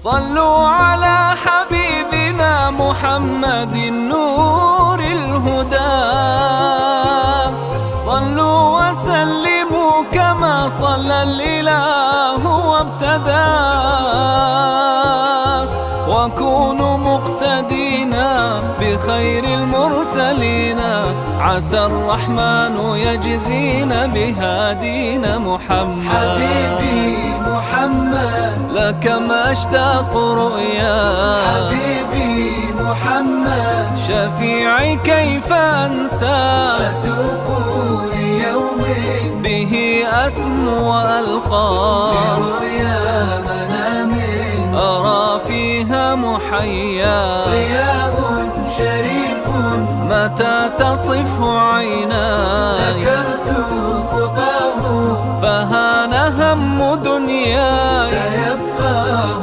صلوا على حبيبنا محمد نور الهدى، صلوا وسلموا كما صلى الإله وابتدى، وكونوا مقتدينا بخير المرسلين، عسى الرحمن يجزينا بهادينا محمد. حبيبي محمد لك ما اشتاق رؤيا، حبيبي محمد شفيعي كيف أنسى، أتوب ليوم به أسمو وألقى برؤيا منام، أرى فيها محيا ضياء شريف متى تصفه عيناي، ذكرت خطاه فهان هم دنياي.